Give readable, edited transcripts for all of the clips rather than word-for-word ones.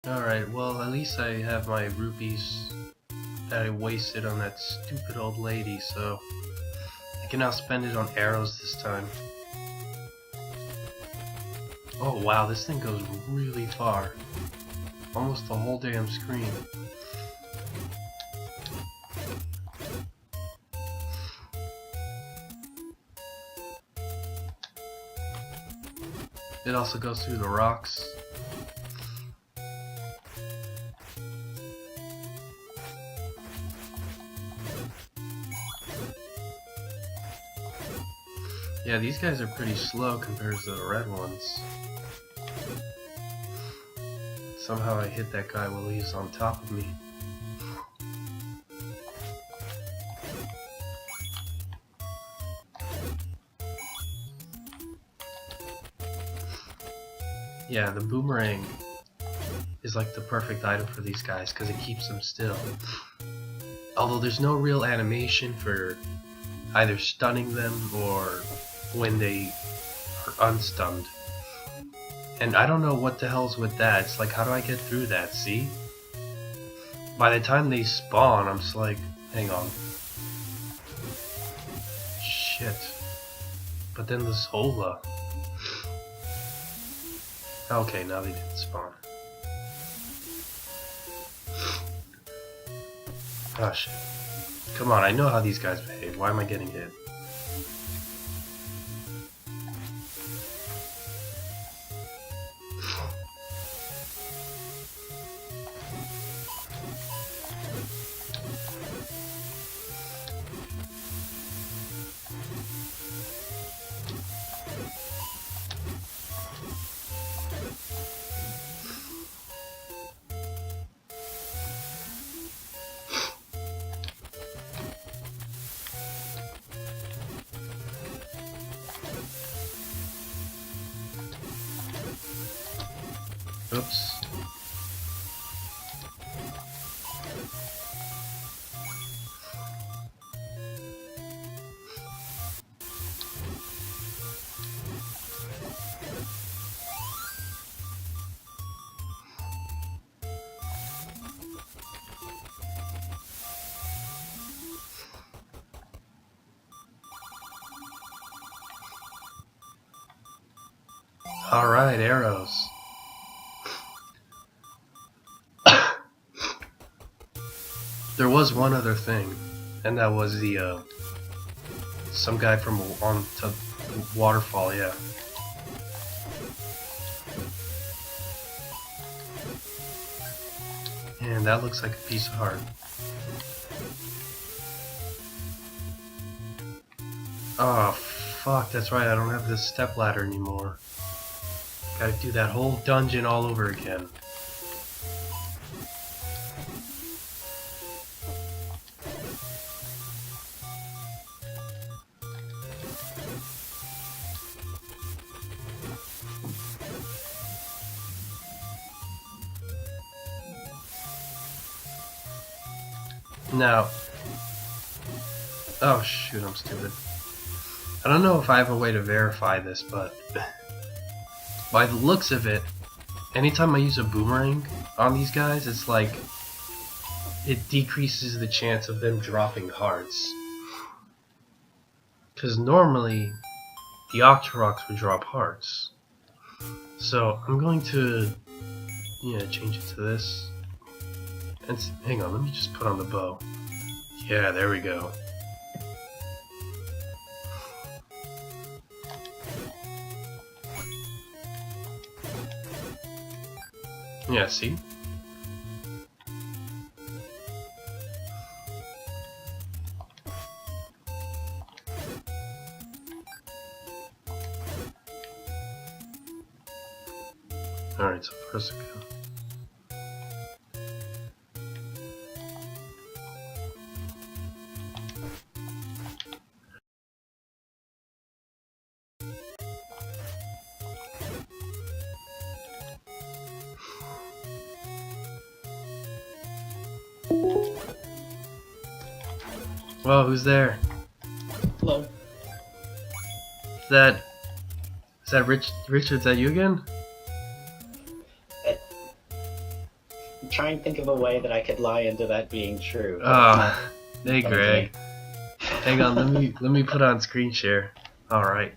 Alright, well, at least I have my rupees that I wasted on that stupid old lady, so I can now spend it on arrows this time. Oh wow, this thing goes really far. Almost the whole damn screen. It also goes through the rocks. Yeah, these guys are pretty slow compared to the red ones. Somehow I hit that guy while he's on top of me. Yeah, the boomerang is like the perfect item for these guys because it keeps them still. Although there's no real animation for either stunning them or when they are unstunned. And I don't know what the hell's with that. It's like, how do I get through that? See? By the time they spawn, I'm just like, hang on. Shit. But then the Zola. Okay, now they didn't spawn. Oh shit. Come on, I know how these guys behave. Why am I getting hit? Oops. Alright, arrows. There was one other thing, and that was the, some guy from on to waterfall, yeah. And that looks like a piece of heart. Oh, fuck, that's right, I don't have this stepladder anymore. Gotta do that whole dungeon all over again. Now, oh shoot, I'm stupid. I don't know if I have a way to verify this, but by the looks of it, anytime I use a boomerang on these guys, it's like it decreases the chance of them dropping hearts. Because normally, the Octoroks would drop hearts. So I'm going to, change it to this. And hang on, let me just put on the bow. Yeah, there we go. Yeah, see? Alright, so first I go. Whoa, who's there? Hello. Is that Richard? Is that you again? try and think of a way that I could lie into that being true. Hey Greg. Hang on, let me put on screen share. Alright.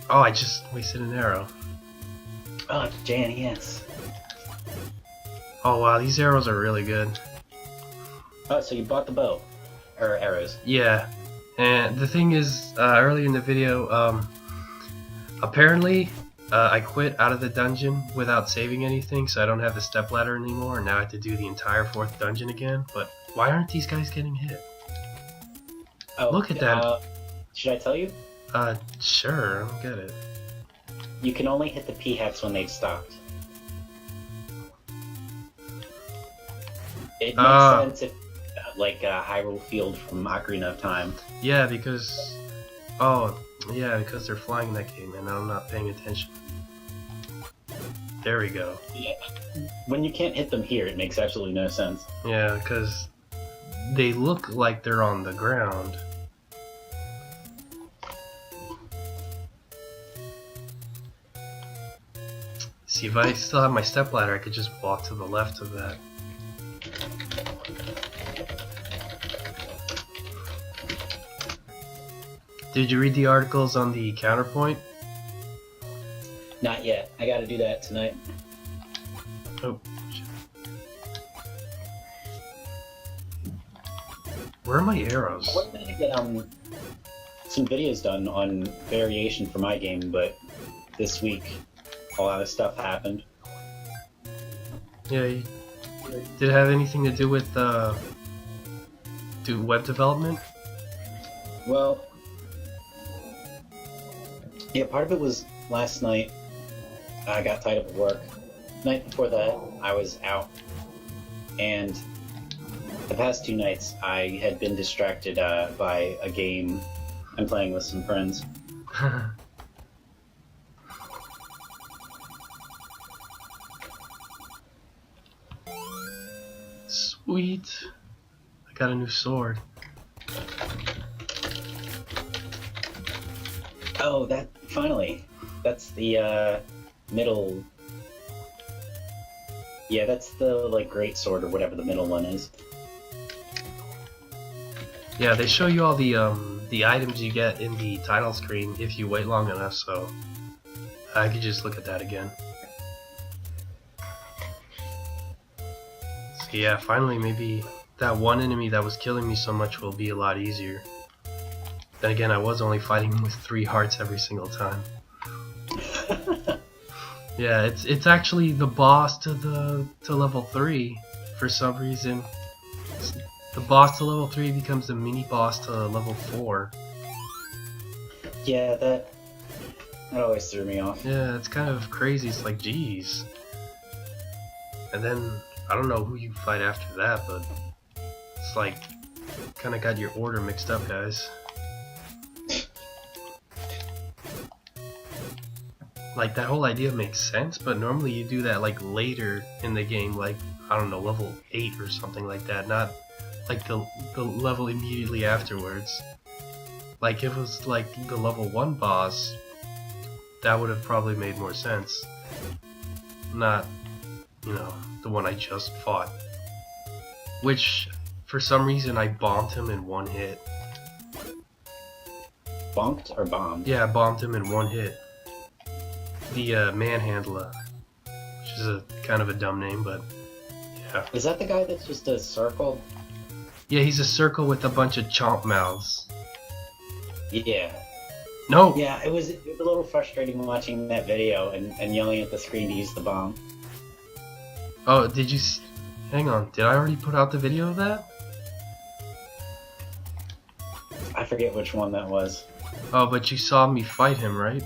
Oh, I just wasted an arrow. Oh, Jan, yes. Oh wow, these arrows are really good. Oh, so you bought the bow. Or arrows. Yeah. And the thing is, earlier in the video, apparently, I quit out of the dungeon without saving anything, so I don't have the stepladder anymore, and now I have to do the entire 4th dungeon again. But why aren't these guys getting hit? Oh, Look at that. Should I tell you? Sure, I don't get it. You can only hit the P-hats when they've stopped. It makes sense if, like, Hyrule Field from Ocarina of Time. Yeah, because... Oh, yeah, because they're flying in that game, and I'm not paying attention. There we go. Yeah. When you can't hit them here, it makes absolutely no sense. Yeah, because they look like they're on the ground. See, if I still have my stepladder, I could just walk to the left of that. Did you read the articles on the counterpoint? Not yet. I gotta do that tonight. Oh, shit. Where are my arrows? I wanted to get some videos done on variation for my game, but this week a lot of stuff happened. Yeah, did it have anything to do with web development? Well, yeah, part of it was last night. I got tied up at work. The night before that, I was out, and the past 2 nights I had been distracted by a game I'm playing with some friends. Sweet. I got a new sword. Oh, finally. That's the middle. Yeah, that's the like great sword or whatever the middle one is. Yeah, they show you all the items you get in the title screen if you wait long enough, so I could just look at that again. So yeah, finally maybe that one enemy that was killing me so much will be a lot easier. Then again, I was only fighting him with 3 hearts every single time. Yeah, it's actually the boss to level 3 for some reason. The boss to level 3 becomes the mini boss to level 4. Yeah, that always threw me off. Yeah, it's kind of crazy. It's like, geez. And then I don't know who you fight after that, but it's like kind of got your order mixed up, guys. Like, that whole idea makes sense, but normally you do that like later in the game, like, I don't know, level 8 or something like that, not like the level immediately afterwards. Like, if it was like the level 1 boss, that would have probably made more sense. Not, you know, the one I just fought. Which, for some reason, I bombed him in 1 hit. Bonked or bombed? Yeah, I bombed him in 1 hit. The Manhandler, which is a kind of a dumb name, but yeah. Is that the guy that's just a circle? Yeah, he's a circle with a bunch of chomp mouths. Yeah. No! Yeah, it was a little frustrating watching that video and yelling at the screen to use the bomb. Oh, did you... Hang on, did I already put out the video of that? I forget which one that was. Oh, but you saw me fight him, right?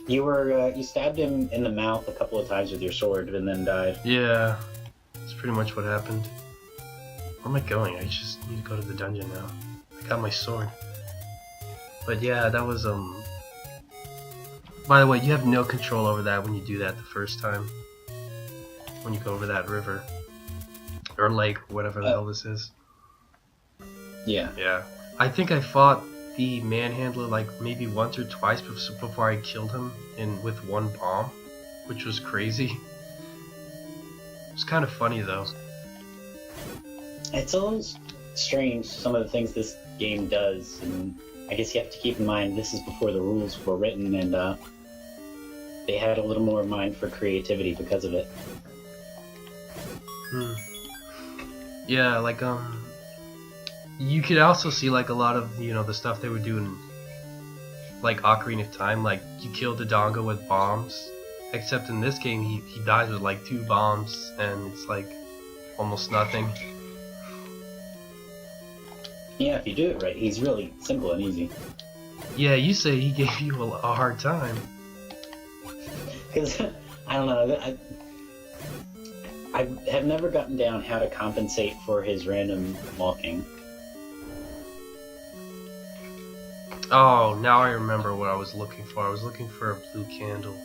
You stabbed him in the mouth a couple of times with your sword and then died. Yeah, that's pretty much what happened. Where am I going? I just need to go to the dungeon now. I got my sword. But yeah, that was, By the way, you have no control over that when you do that the first time. When you go over that river. Or lake, whatever the hell this is. Yeah. Yeah. I think I fought the Manhandler like maybe once or twice before I killed him with 1 bomb, which was crazy. It's kind of funny though. It's a little strange, some of the things this game does, and I guess you have to keep in mind this is before the rules were written, and they had a little more mind for creativity because of it. Yeah, like you could also see like a lot of the stuff they would do in like Ocarina of Time, like you kill the Dongo with bombs. Except in this game, he dies with like 2 bombs, and it's like almost nothing. Yeah, if you do it right, he's really simple and easy. Yeah, you say he gave you a hard time. Because, I don't know, I have never gotten down how to compensate for his random walking. Oh, now I remember what I was looking for. I was looking for a blue candle.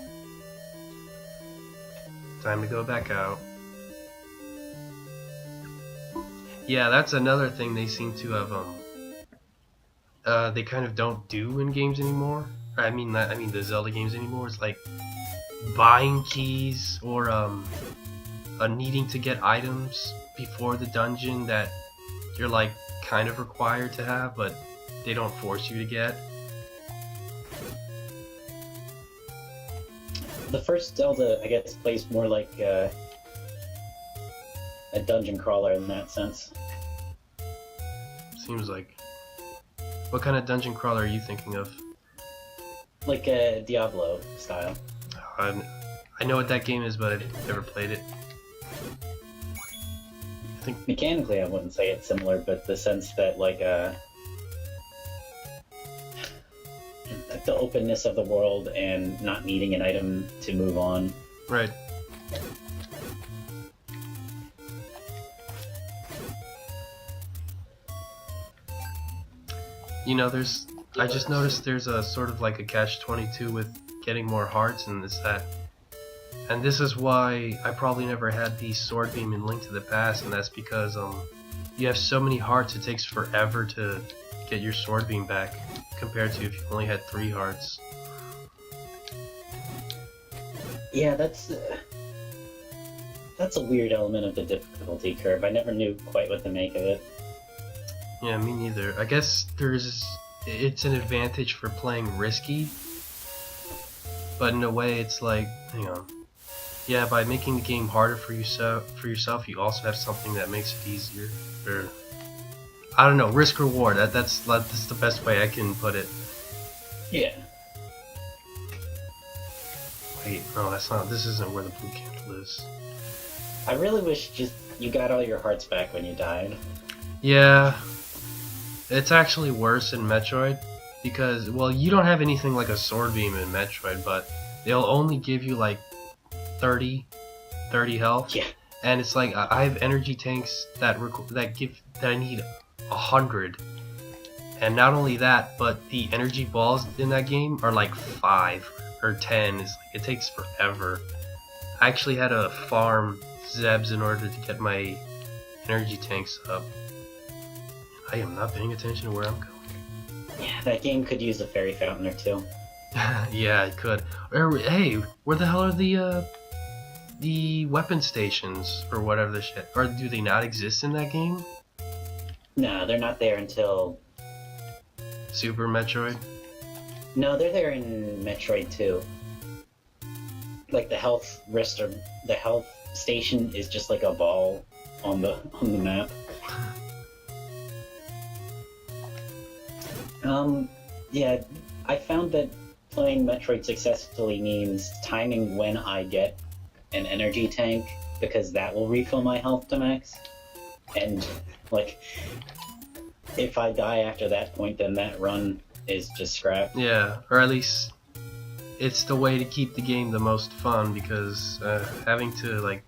Time to go back out. Yeah, that's another thing they seem to have they kind of don't do in games anymore. I mean the Zelda games anymore. It's like buying keys or needing to get items before the dungeon that you're like kind of required to have, but they don't force you to get. The first Zelda, I guess, plays more like a dungeon crawler in that sense. Seems like. What kind of dungeon crawler are you thinking of? Like a Diablo style. I know what that game is, but I've never played it. I think Mechanically, I wouldn't say it's similar, but the sense that like the openness of the world and not needing an item to move on. right. I just noticed there's a sort of like a catch-22 with getting more hearts and and this is why I probably never had the sword beam in Link to the Past, and that's because you have so many hearts it takes forever to get your sword beam back compared to if you only had 3 hearts. Yeah, that's a weird element of the difficulty curve. I never knew quite what to make of it. Yeah, me neither. I guess it's an advantage for playing risky, but in a way it's like, yeah, by making the game harder for yourself, you also have something that makes it easier. Or I don't know, risk reward. That's the best way I can put it. Yeah. Wait, no, that's not. This isn't where the blue candle is. I really wish just you got all your hearts back when you died. Yeah, it's actually worse in Metroid because, well, you don't have anything like a sword beam in Metroid, but they'll only give you like 30 health. Yeah. And it's like I have energy tanks that I need 100. And not only that, but the energy balls in that game are like 5 or 10. It's like it takes forever. I actually had to farm Zebs in order to get my energy tanks up. I am not paying attention to where I'm going. Yeah, that game could use a fairy fountain or two. Yeah, it could. Hey, where the hell are the weapon stations or whatever the shit? Or do they not exist in that game? No, they're not there until... Super Metroid? No, they're there in Metroid 2. Like the health wrist or the health station is just like a ball on the map. Yeah, I found that playing Metroid successfully means timing when I get an energy tank, because that will refill my health to max. And, like, if I die after that point, then that run is just scrapped. Yeah, or at least it's the way to keep the game the most fun, because having to, like,